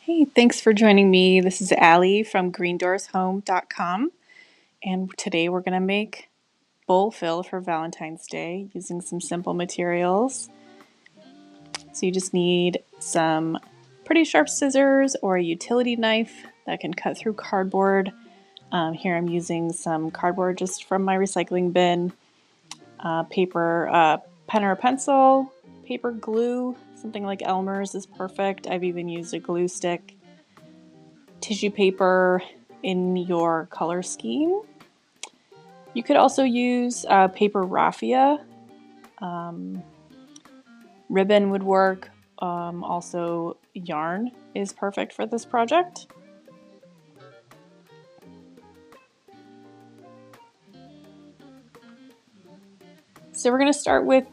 Hey, thanks for joining me. This is Allie from greendorshome.com, and today we're going to make bowl fill for Valentine's Day using some simple materials. So you just need some pretty sharp scissors or a utility knife that can cut through cardboard. Here I'm using some cardboard just from my recycling bin, paper, pen or a pencil, paper glue, something like Elmer's is perfect. I've even used a glue stick, tissue paper in your color scheme. You could also use paper raffia. Ribbon would work. Also, yarn is perfect for this project. So we're going to start with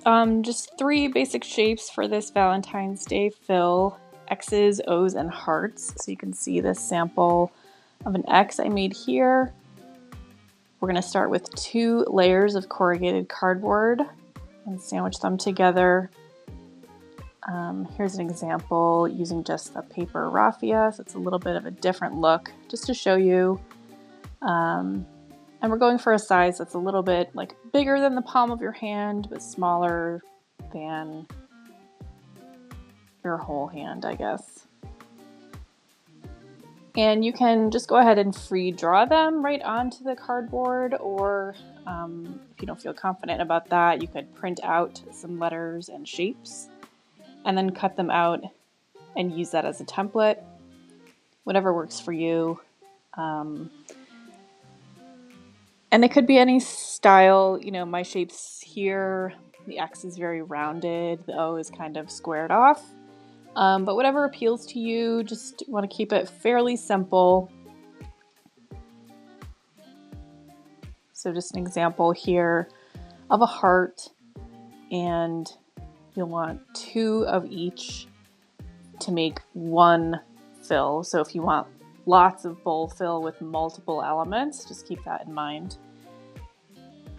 just 3 basic shapes for this Valentine's Day fill: X's, O's, and hearts. So you can see this sample of an X I made here. We're going to start with 2 layers of corrugated cardboard and sandwich them together. Here's an example using just the paper raffia, so it's a little bit of a different look, just to show you. And we're going for a size that's a little bit like bigger than the palm of your hand, but smaller than your whole hand, I guess. And you can just go ahead and free draw them right onto the cardboard, or if you don't feel confident about that, you could print out some letters and shapes and then cut them out and use that as a template. Whatever works for you. And it could be any style. You know, my shapes here, the X is very rounded, the O is kind of squared off. But whatever appeals to you, just want to keep it fairly simple. So just an example here of a heart, and you'll want 2 of each to make 1 fill. So if you want lots of bowl fill with multiple elements, just keep that in mind.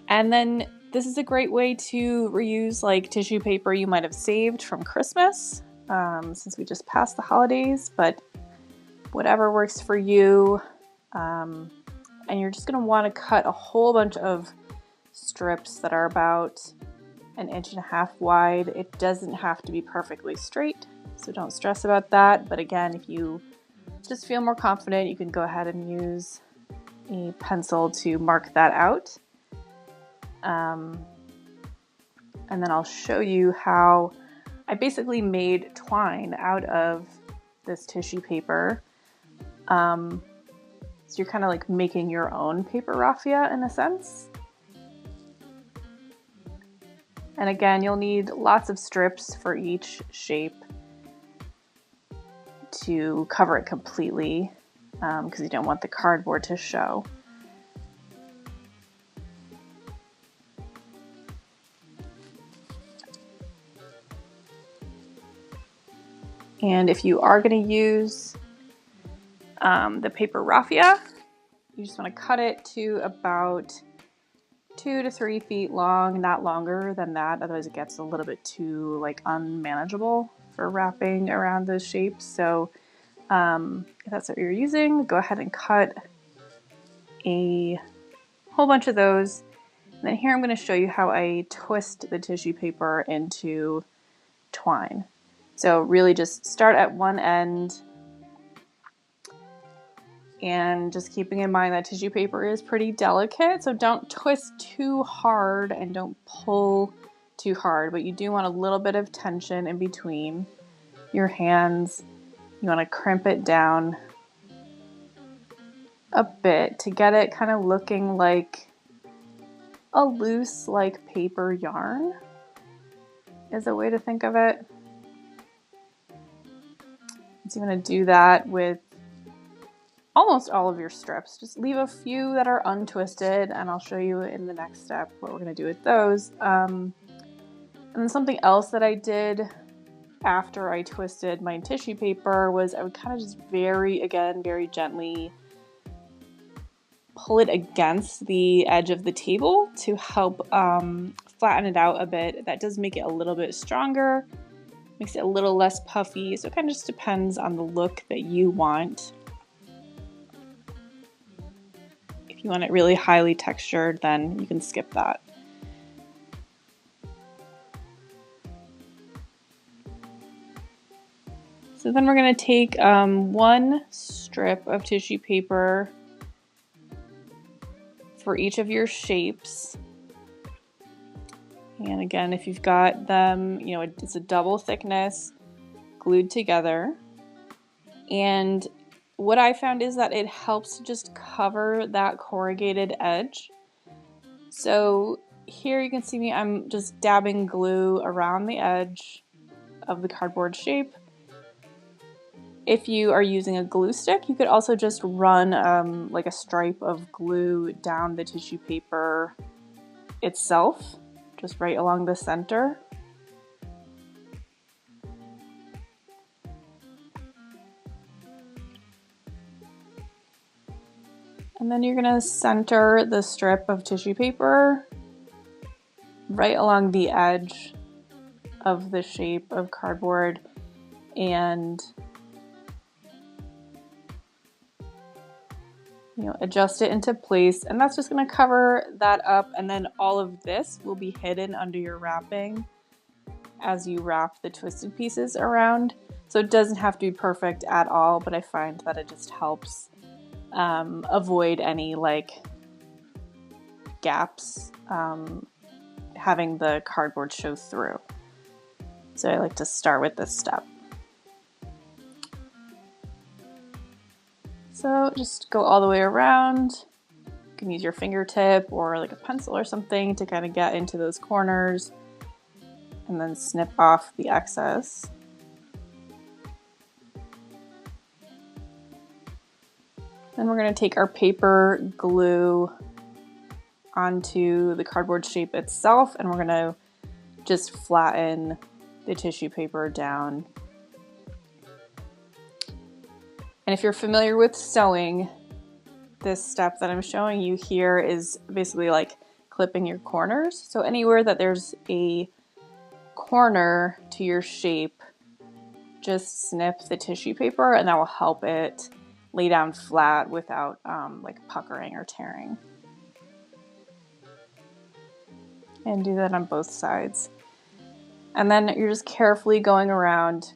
And then this is a great way to reuse like tissue paper you might have saved from Christmas, since we just passed the holidays, but whatever works for you. And you're just going to want to cut a whole bunch of strips that are about 1.5 inches wide. It doesn't have to be perfectly straight, so don't stress about that. But again, if you just feel more confident, you can go ahead and use a pencil to mark that out. And then I'll show you how I basically made twine out of this tissue paper. So you're kind of like making your own paper raffia in a sense. And again, you'll need lots of strips for each shape to cover it completely, because you don't want the cardboard to show. And if you are going to use the paper raffia, you just want to cut it to about 2 to 3 feet long, not longer than that. Otherwise it gets a little bit too like unmanageable for wrapping around those shapes. So if that's what you're using, go ahead and cut a whole bunch of those. And then here I'm going to show you how I twist the tissue paper into twine. So really just start at one end, and just keeping in mind that tissue paper is pretty delicate, so don't twist too hard and don't pull too hard, but you do want a little bit of tension in between your hands. You want to crimp it down a bit to get it kind of looking like a loose like paper yarn is a way to think of it. So you want to do that with almost all of your strips. Just leave a few that are untwisted, and I'll show you in the next step what we're going to do with those. And then something else that I did after I twisted my tissue paper was I would kind of just very gently pull it against the edge of the table to help flatten it out a bit. That does make it a little bit stronger. Makes it a little less puffy, so it kind of just depends on the look that you want. If you want it really highly textured, then you can skip that. So then we're going to take one strip of tissue paper for each of your shapes. And again, if you've got them, you know, it's a double thickness glued together. And what I found is that it helps to just cover that corrugated edge. So here you can see me, I'm just dabbing glue around the edge of the cardboard shape. If you are using a glue stick, you could also just run like a stripe of glue down the tissue paper itself, just right along the center. And then you're going to center the strip of tissue paper right along the edge of the shape of cardboard and adjust it into place, and that's just going to cover that up, and then all of this will be hidden under your wrapping as you wrap the twisted pieces around. So it doesn't have to be perfect at all, but I find that it just helps avoid any like gaps having the cardboard show through. So I like to start with this step. So just go all the way around. You can use your fingertip or like a pencil or something to kind of get into those corners and then snip off the excess. Then we're going to take our paper, glue onto the cardboard shape itself, and we're going to just flatten the tissue paper down. And if you're familiar with sewing, this step that I'm showing you here is basically like clipping your corners. So anywhere that there's a corner to your shape, just snip the tissue paper and that will help it lay down flat without like puckering or tearing. And do that on both sides. And then you're just carefully going around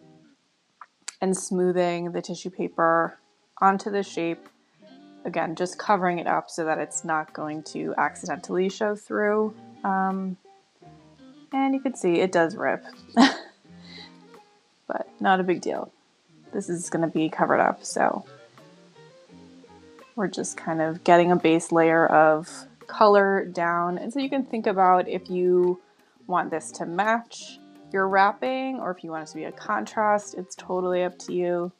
and smoothing the tissue paper onto the shape. Again, just covering it up so that it's not going to accidentally show through. And you can see it does rip, but not a big deal. This is going to be covered up, so we're just kind of getting a base layer of color down. And so you can think about if you want this to match your wrapping or if you want it to be a contrast. It's totally up to you.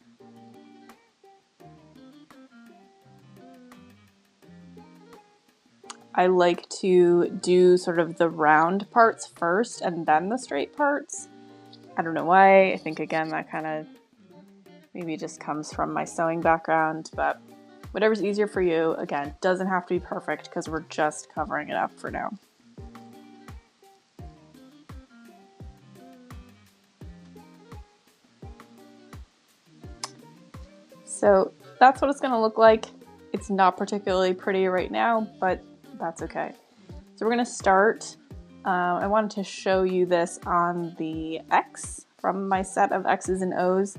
I like to do sort of the round parts first and then the straight parts. I don't know why. I think again that kind of maybe just comes from my sewing background, but whatever's easier for you. Again, doesn't have to be perfect because we're just covering it up for now. So that's what it's going to look like. It's not particularly pretty right now, but that's okay. So we're going to start. I wanted to show you this on the X from my set of X's and O's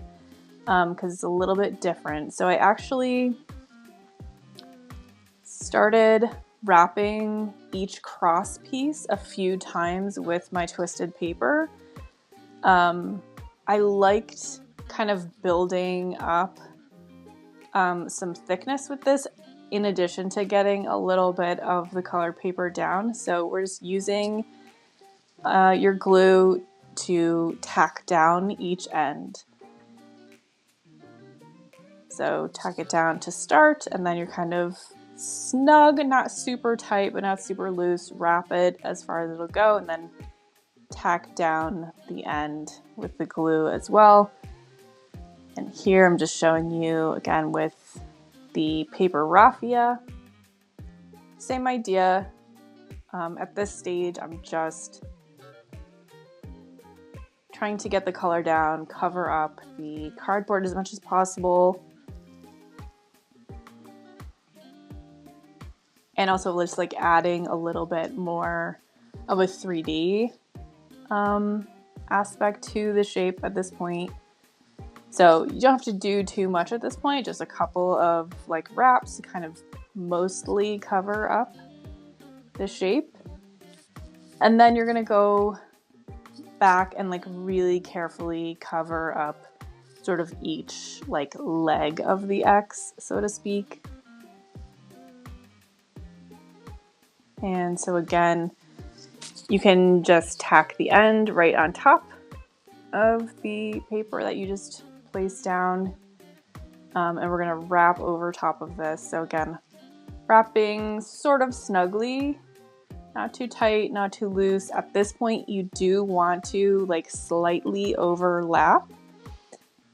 because it's a little bit different. So I actually started wrapping each cross piece a few times with my twisted paper. I liked kind of building up some thickness with this in addition to getting a little bit of the colored paper down. So we're just using your glue to tack down each end. So tack it down to start, and then you're kind of snug, not super tight, but not super loose. Wrap it as far as it'll go, and then tack down the end with the glue as well. And here I'm just showing you again with the paper raffia. Same idea. At this stage, I'm just trying to get the color down, cover up the cardboard as much as possible. And also just like adding a little bit more of a 3D aspect to the shape at this point. So you don't have to do too much at this point, just a couple of like wraps to kind of mostly cover up the shape. And then you're gonna go back and like really carefully cover up sort of each like leg of the X, so to speak. And so again, you can just tack the end right on top of the paper that you just placed down. And we're gonna wrap over top of this. So again, wrapping sort of snugly, not too tight, not too loose. At this point, you do want to like slightly overlap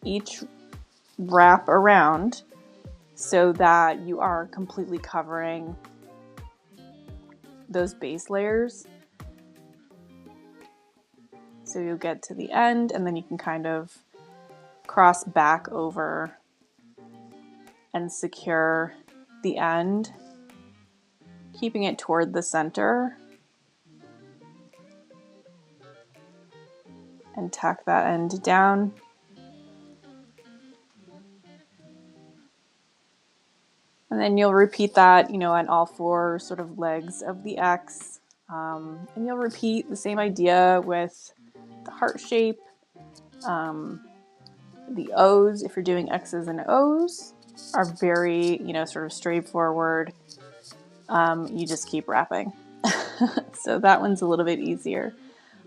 each wrap around so that you are completely covering those base layers. So you'll get to the end and then you can kind of cross back over and secure the end, keeping it toward the center, and tack that end down. And then you'll repeat that, you know, on all four sort of legs of the X. And you'll repeat the same idea with the heart shape, the O's. If you're doing X's and O's, are very, you know, sort of straightforward. You just keep wrapping. So that one's a little bit easier.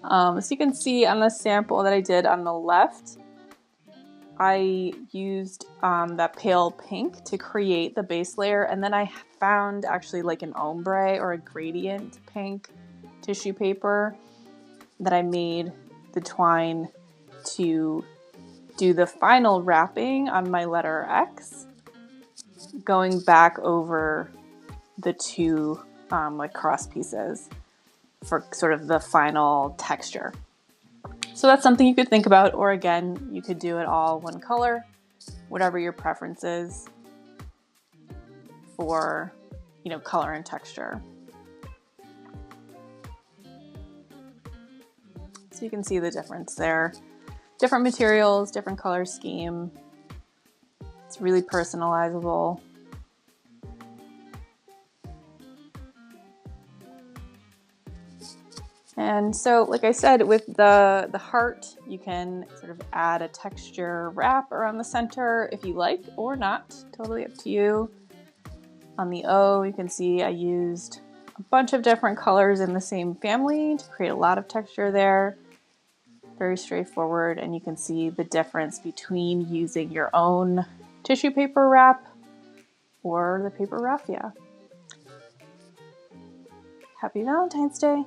So you can see on the sample that I did on the left, I used that pale pink to create the base layer, and then I found actually like an ombre or a gradient pink tissue paper that I made the twine to do the final wrapping on my letter X, going back over the two like cross pieces for sort of the final texture. So that's something you could think about, or again, you could do it all one color, whatever your preference is for, you know, color and texture. So you can see the difference there. Different materials, different color scheme. It's really personalizable. And so, like I said, with the heart, you can sort of add a texture wrap around the center if you like, or not, totally up to you. On the O, you can see I used a bunch of different colors in the same family to create a lot of texture there. Very straightforward, and you can see the difference between using your own tissue paper wrap or the paper raffia. Happy Valentine's Day!